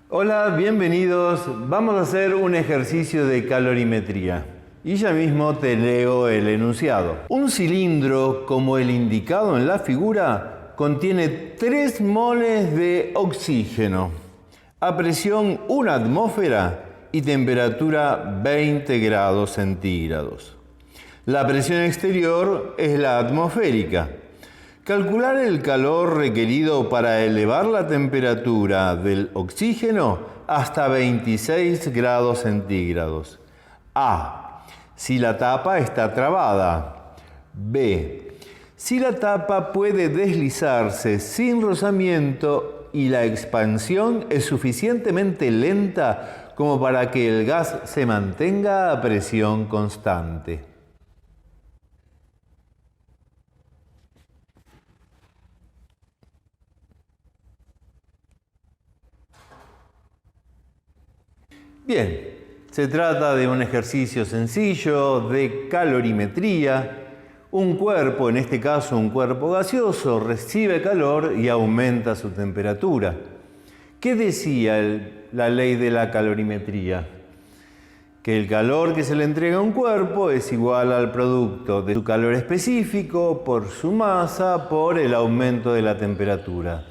Hola, bienvenidos. Vamos a hacer un ejercicio de calorimetría. Y ya mismo te leo el enunciado. Un cilindro, como el indicado en la figura, contiene 3 moles de oxígeno a presión 1 atmósfera y temperatura 20 grados centígrados. La presión exterior es la atmosférica. Calcular el calor requerido para elevar la temperatura del oxígeno hasta 26 grados centígrados. A. Si la tapa está trabada. B. Si la tapa puede deslizarse sin rozamiento y la expansión es suficientemente lenta como para que el gas se mantenga a presión constante. Bien, se trata de un ejercicio sencillo de calorimetría. Un cuerpo, en este caso un cuerpo gaseoso, recibe calor y aumenta su temperatura. ¿Qué decía la ley de la calorimetría? Que el calor que se le entrega a un cuerpo es igual al producto de su calor específico por su masa por el aumento de la temperatura.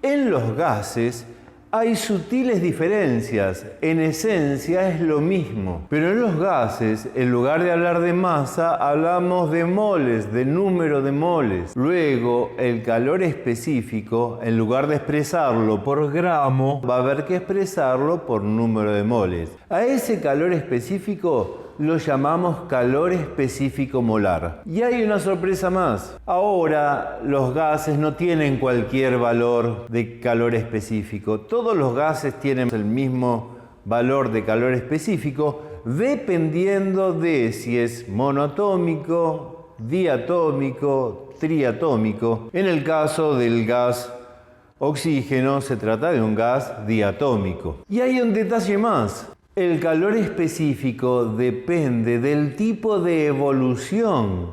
En los gases hay sutiles diferencias, en esencia es lo mismo, pero en los gases, en lugar de hablar de masa, hablamos de moles, de número de moles. Luego, el calor específico, en lugar de expresarlo por gramo, va a haber que expresarlo por número de moles. A ese calor específico lo llamamos calor específico molar. Y hay una sorpresa más. Ahora los gases no tienen cualquier valor de calor específico. Todos los gases tienen el mismo valor de calor específico dependiendo de si es monoatómico, diatómico, triatómico. En el caso del gas oxígeno se trata de un gas diatómico. Y hay un detalle más. El calor específico depende del tipo de evolución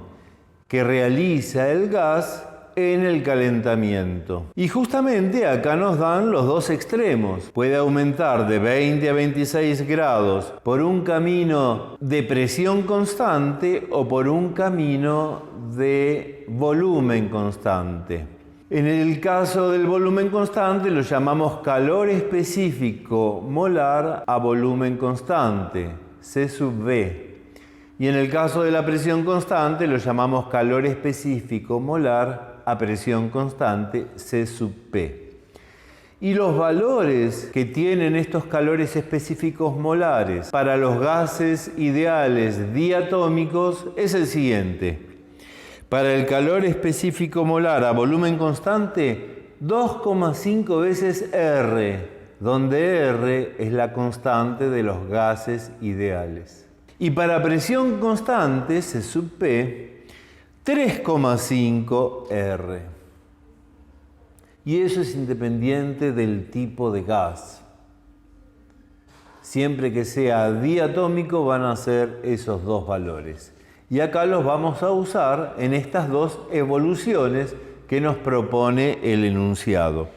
que realiza el gas en el calentamiento. Y justamente acá nos dan los dos extremos. Puede aumentar de 20 a 26 grados por un camino de presión constante o por un camino de volumen constante. En el caso del volumen constante lo llamamos calor específico molar a volumen constante, C sub V. Y en el caso de la presión constante lo llamamos calor específico molar a presión constante, C sub P. Y los valores que tienen estos calores específicos molares para los gases ideales diatómicos es el siguiente. Para el calor específico molar a volumen constante, 2,5 veces R, donde R es la constante de los gases ideales. Y para presión constante, C sub P, 3,5 R. Y eso es independiente del tipo de gas. Siempre que sea diatómico van a ser esos dos valores. Y acá los vamos a usar en estas dos evoluciones que nos propone el enunciado.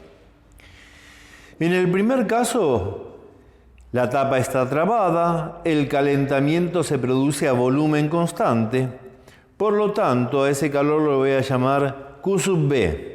En el primer caso, la tapa está trabada, el calentamiento se produce a volumen constante, por lo tanto a ese calor lo voy a llamar Q sub B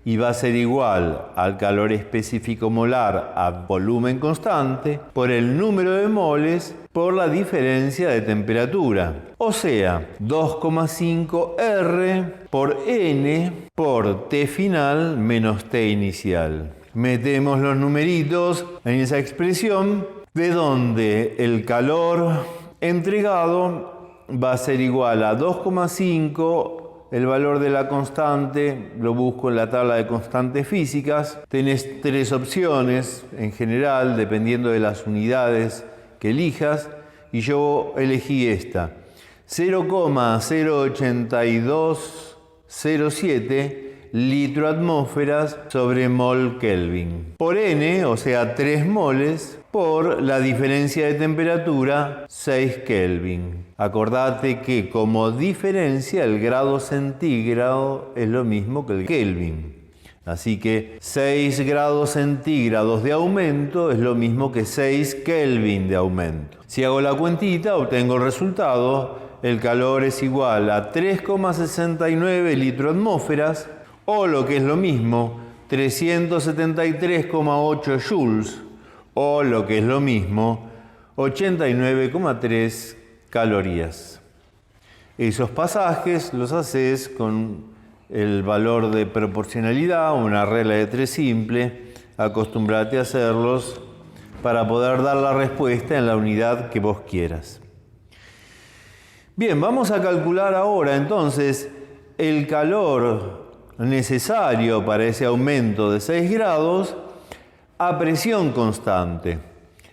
y va a ser igual al calor específico molar a volumen constante por el número de moles por la diferencia de temperatura. O sea, 2,5 R por N por T final menos T inicial. Metemos los numeritos en esa expresión de donde el calor entregado va a ser igual a 2,5. El valor de la constante lo busco en la tabla de constantes físicas. Tenés 3 opciones en general, dependiendo de las unidades que elijas, y yo elegí esta. 0,08207 litro atmósferas sobre mol Kelvin. Por N, o sea 3 moles, por la diferencia de temperatura 6 Kelvin. Acordate que como diferencia el grado centígrado es lo mismo que el Kelvin. Así que 6 grados centígrados de aumento es lo mismo que 6 Kelvin de aumento. Si hago la cuentita, obtengo el resultado. El calor es igual a 3,69 litro-atmósferas, o lo que es lo mismo, 373,8 joules, o lo que es lo mismo, 89,3 calorías. Esos pasajes los haces con el valor de proporcionalidad, una regla de 3 simple. Acostúmbrate a hacerlos para poder dar la respuesta en la unidad que vos quieras. Bien, vamos a calcular ahora entonces el calor necesario para ese aumento de 6 grados a presión constante.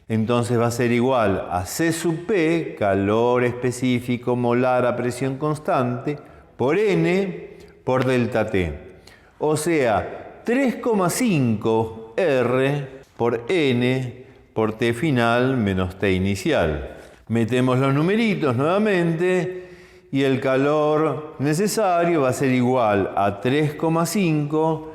Entonces va a ser igual a C sub P, calor específico molar a presión constante, por N por delta T. O sea, 3,5 R por N por T final menos T inicial. Metemos los numeritos nuevamente y el calor necesario va a ser igual a 3,5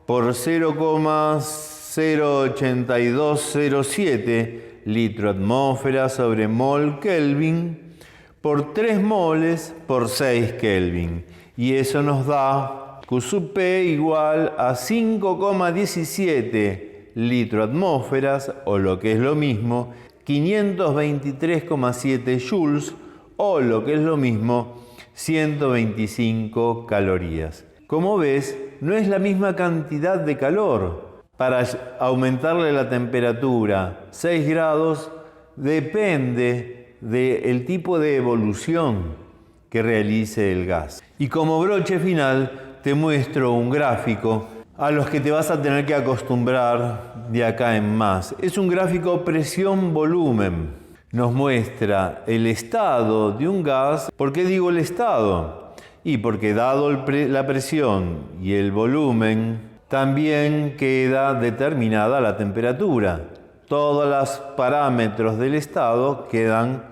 por 0,08207 litro-atmósfera sobre mol Kelvin por 3 moles por 6 Kelvin. Y eso nos da Q sub P igual a 5,17 litro-atmósferas, o lo que es lo mismo, 523,7 joules, o lo que es lo mismo, 125 calorías. Como ves, no es la misma cantidad de calor. Para aumentarle la temperatura 6 grados depende del tipo de evolución que realice el gas. Y como broche final te muestro un gráfico a los que te vas a tener que acostumbrar de acá en más. Es un gráfico presión-volumen. Nos muestra el estado de un gas. ¿Por qué digo el estado? Y porque dado la presión y el volumen, también queda determinada la temperatura. Todos los parámetros del estado quedan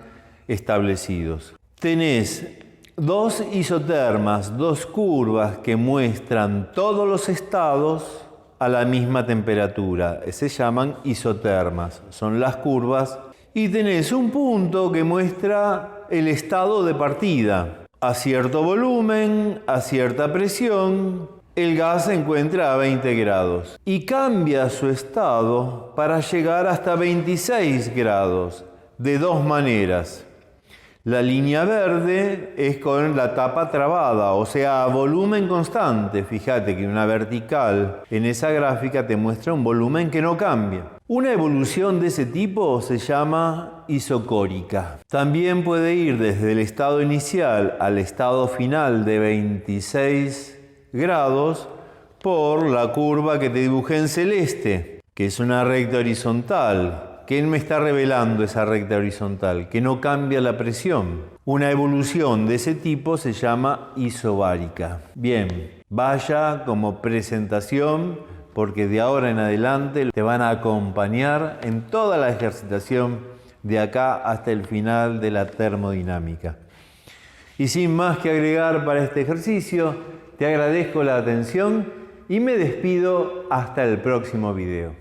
establecidos. Tenés dos isotermas, dos curvas que muestran todos los estados a la misma temperatura. Se llaman isotermas, son las curvas. Y tenés un punto que muestra el estado de partida. A cierto volumen, a cierta presión, el gas se encuentra a 20 grados y cambia su estado para llegar hasta 26 grados de dos maneras. La línea verde es con la tapa trabada, o sea, a volumen constante. Fíjate que una vertical en esa gráfica te muestra un volumen que no cambia. Una evolución de ese tipo se llama isocórica. También puede ir desde el estado inicial al estado final de 26 grados por la curva que te dibujé en celeste, que es una recta horizontal. ¿Qué me está revelando esa recta horizontal? Que no cambia la presión. Una evolución de ese tipo se llama isobárica. Bien, vaya como presentación, porque de ahora en adelante te van a acompañar en toda la ejercitación de acá hasta el final de la termodinámica. Y sin más que agregar para este ejercicio, te agradezco la atención y me despido hasta el próximo video.